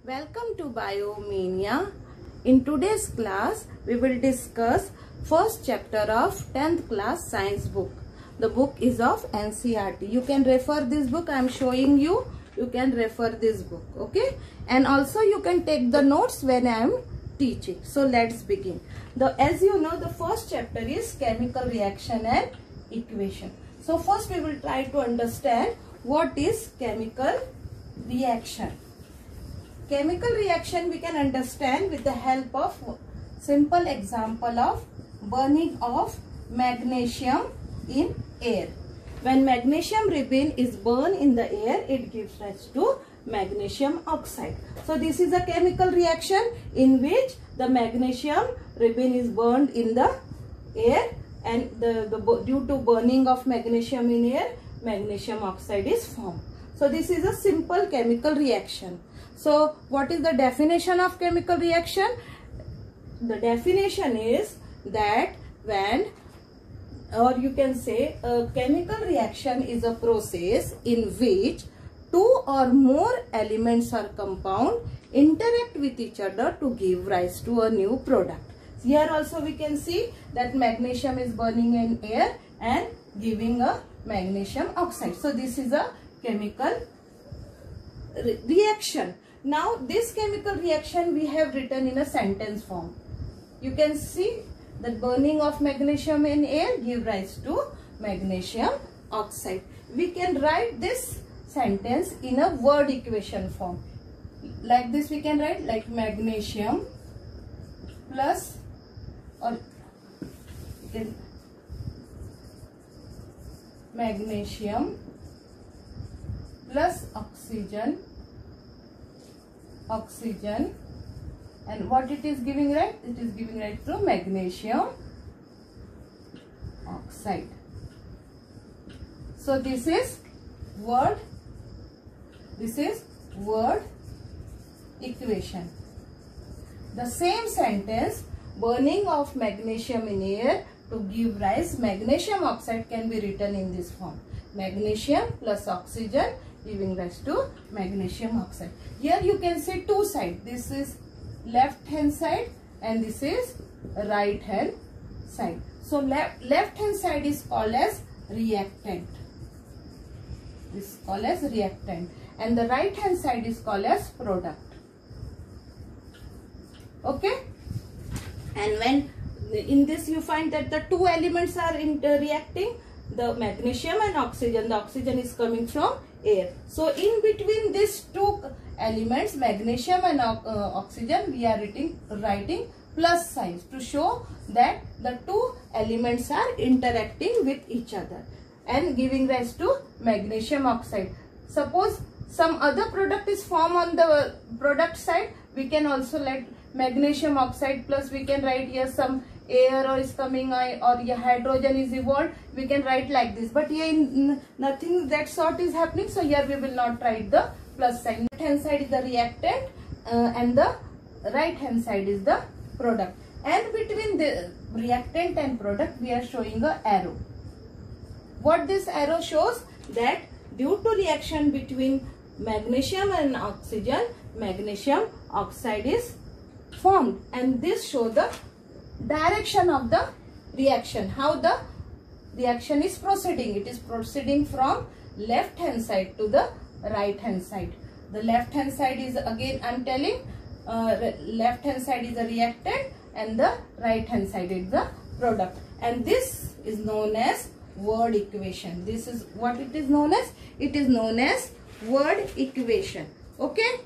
Welcome to Biomania. In today's class, we will discuss first chapter of 10th class science book. The book is of NCERT. You can refer this book. I am showing you. You can refer this book. Okay. And also you can take the notes when I am teaching. So let's begin. As you know, the first chapter is chemical reaction and equation. So first we will try to understand what is chemical reaction. Chemical reaction we can understand with the help of simple example of burning of magnesium in air. When magnesium ribbon is burned in the air, it gives rise to magnesium oxide. So this is a chemical reaction in which the magnesium ribbon is burned in the air, and due to burning of magnesium in air, magnesium oxide is formed. So this is a simple chemical reaction. So what is the definition of chemical reaction? The definition is that when, or you can say, a chemical reaction is a process in which two or more elements or compound interact with each other to give rise to a new product. Here also we can see that magnesium is burning in air and giving a magnesium oxide. So this is a chemical reaction. Now this chemical reaction we have written in a sentence form. You can see that burning of magnesium in air give rise to magnesium oxide. We can write this sentence in a word equation form. Like this we can write like magnesium plus, or magnesium plus oxygen, and what it is giving rise? It is giving rise to magnesium oxide. So this is word equation. The same sentence, burning of magnesium in air to give rise magnesium oxide, can be written in this form. Magnesium plus oxygen giving rise to magnesium oxide. Here you can see two sides. This is left hand side and this is right hand side. So left hand side is called as reactant. This is called as reactant, and the right hand side is called as product. Okay. And when in this you find that the two elements are interreacting, the magnesium and oxygen. The oxygen is coming from air. So in between these two elements, magnesium and oxygen, we are writing plus signs to show that the two elements are interacting with each other and giving rise to magnesium oxide. Suppose some other product is formed on the product side, we can also let magnesium oxide plus, we can write here some air or is coming, or your hydrogen is evolved, we can write like this. But here nothing that sort is happening, so here we will not write the plus sign. Left hand side is the reactant and the right hand side is the product, and between the reactant and product we are showing a arrow. What this arrow shows? That due to reaction between magnesium and oxygen, magnesium oxide is formed, and this shows the direction of the reaction, how the reaction is proceeding. It is proceeding from left hand side to the right hand side. The left hand side is, again I am telling, left hand side is the reactant and the right hand side is the product, and this is known as word equation. This is what it is known as. It is known as word equation. Okay.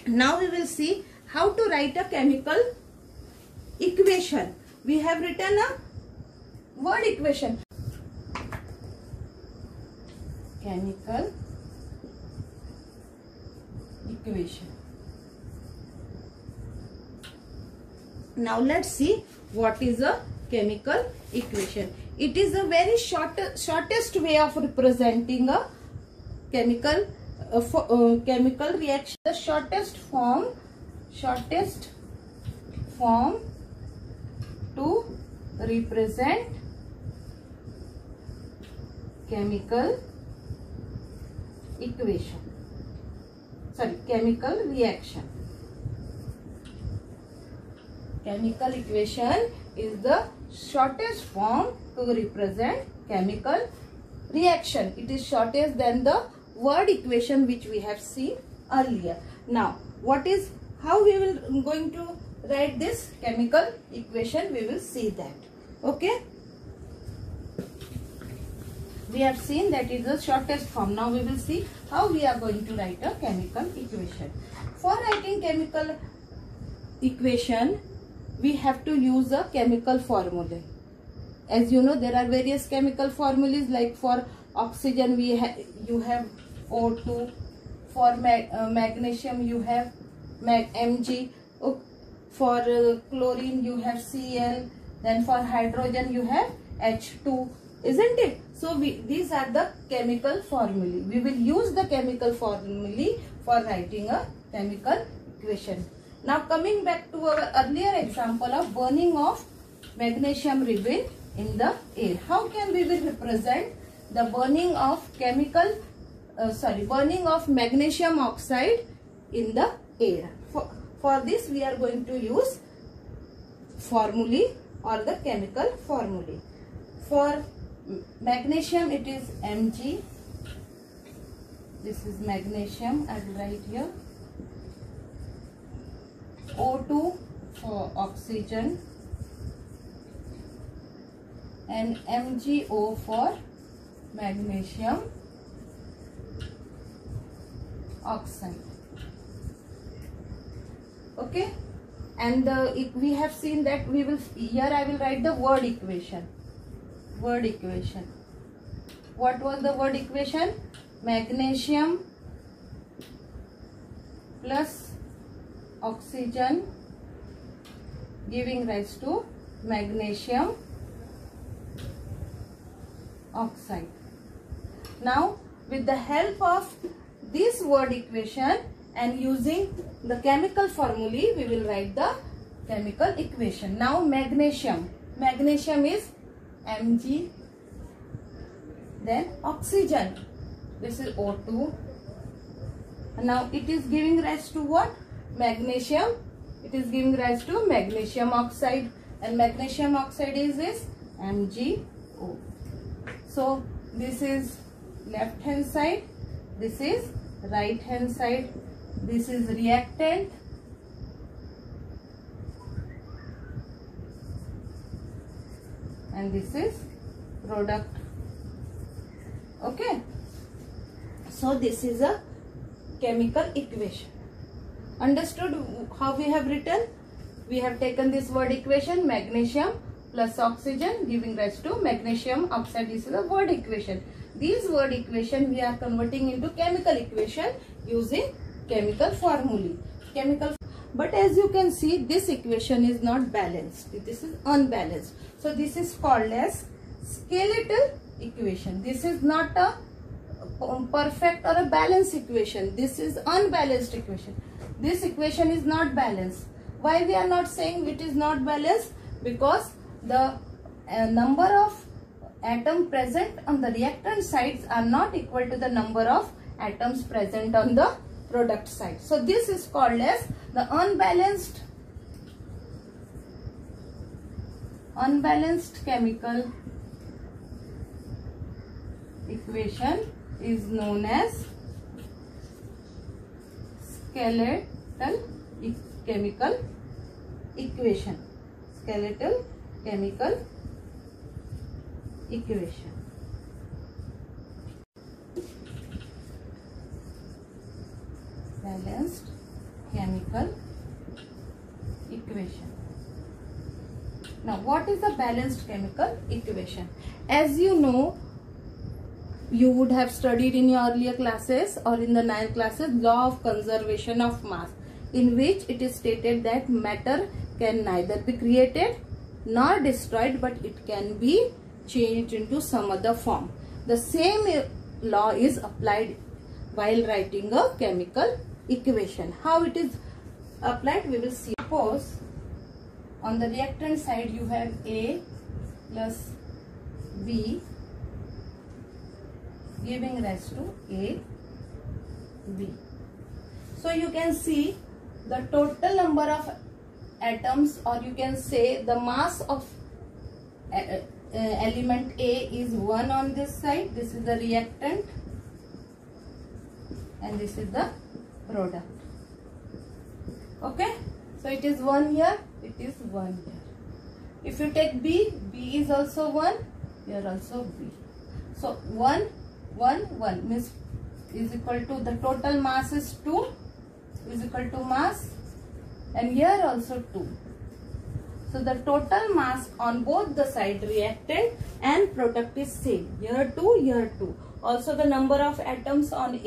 Now we will see how to write a chemical equation. We have written a word equation. Chemical equation. Now let's see what is a chemical equation. It is a very shortest way of representing a chemical reaction. The shortest form to represent chemical equation. chemical reaction. Chemical equation is the shortest form to represent chemical reaction. It is shortest than the word equation which we have seen earlier. Now, how we will going to write this chemical equation? We will see that. Okay. We have seen that is the shortest form. Now we will see how we are going to write a chemical equation. For writing chemical equation, we have to use a chemical formula. As you know, there are various chemical formulas, like for oxygen you have O2, for magnesium you have Mg, for chlorine you have Cl, then for hydrogen you have H2, isn't it? So these are the chemical formulae. We will use the chemical formulae for writing a chemical equation. Now coming back to our earlier example of burning of magnesium ribbon in the air. How can we will represent the burning of burning of magnesium oxide in the air? For this we are going to use formulae or the chemical formulae. For magnesium it is Mg. This is magnesium, I will write here. O2 for oxygen and MgO for magnesium oxide. Okay, and we have seen that here I will write the word equation. What was the word equation? Magnesium plus oxygen giving rise to magnesium oxide. Now with the help of this word equation and using the chemical formulae, we will write the chemical equation. Now magnesium is Mg, then oxygen, this is O2. Now it is giving rise to what? Magnesium. It is giving rise to magnesium oxide, and magnesium oxide is this MgO. So this is left hand side, this is right hand side, this is reactant, and this is product. Okay, so this is a chemical equation. Understood how we have written? We have taken this word equation, magnesium plus oxygen giving rise to magnesium oxide. This is a word equation. These word equation we are converting into chemical equation using chemical formulae. But as you can see, this equation is not balanced. This is unbalanced. So this is called as skeletal equation. This is not a perfect or a balanced equation. This is unbalanced equation. This equation is not balanced. Why we are not saying it is not balanced? Because the number of atoms present on the reactant sides are not equal to the number of atoms present on the product side. So this is called as the unbalanced chemical equation is known as skeletal chemical equation. Skeletal chemical equation. Balanced chemical equation. Now what is the balanced chemical equation? As you know, you would have studied in your earlier classes or in the 9th classes law of conservation of mass, in which it is stated that matter can neither be created nor destroyed, but it can be changed into some other form. The same law is applied while writing a chemical equation. How it is applied, we will see. Suppose on the reactant side you have A plus B giving rise to A, B. So you can see the total number of atoms, or you can say the mass of element A is 1 on this side. This is the reactant and this is the product. Okay, so it is 1 here, it is 1 here. If you take B, B is also 1, here also B. So 1, 1, 1 means is equal to, the total mass is 2 is equal to mass, and here also 2. So the total mass on both the side, reactant and product, is same. Here 2, here 2. Also the number of atoms on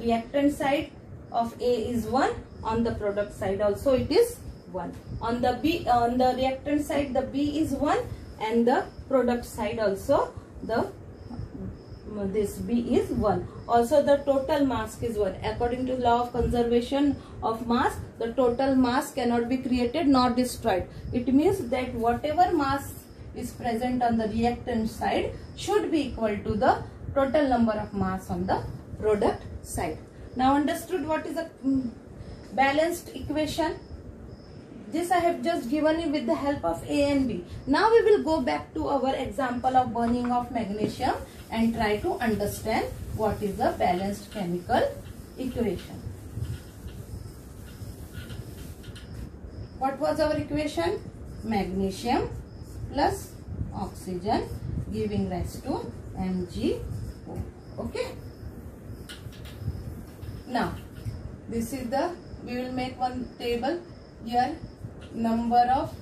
reactant side of A is 1. On the product side also it is 1. On the reactant side the B is 1, and the product side also this B is 1. Also the total mass is 1. According to law of conservation of mass, the total mass cannot be created nor destroyed. It means that whatever mass is present on the reactant side should be equal to the total number of mass on the product side. Now understood what is a balanced equation? This I have just given you with the help of A and B. Now we will go back to our example of burning of magnesium and try to understand what is the balanced chemical equation. What was our equation? Magnesium plus oxygen giving rise to MgO. Okay. Now this is we will make one table here. Number of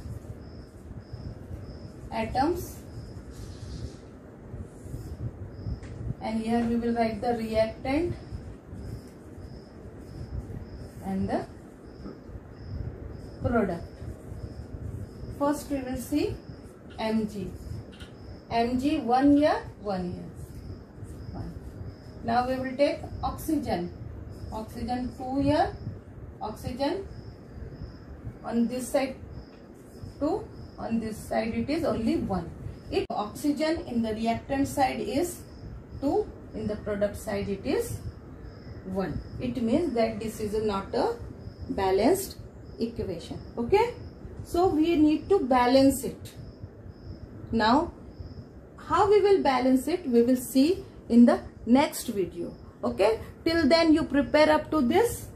atoms, and here we will write the reactant and the product. First we will see Mg. Mg 1 here, 1 here. 1. Now we will take oxygen. Oxygen 2 here. Oxygen on this side 2, on this side it is only 1. If oxygen in the reactant side is 2, in the product side it is 1. It means that this is not a balanced equation. Okay, so we need to balance it. Now how we will balance it, we will see in the next video. Okay, till then you prepare up to this.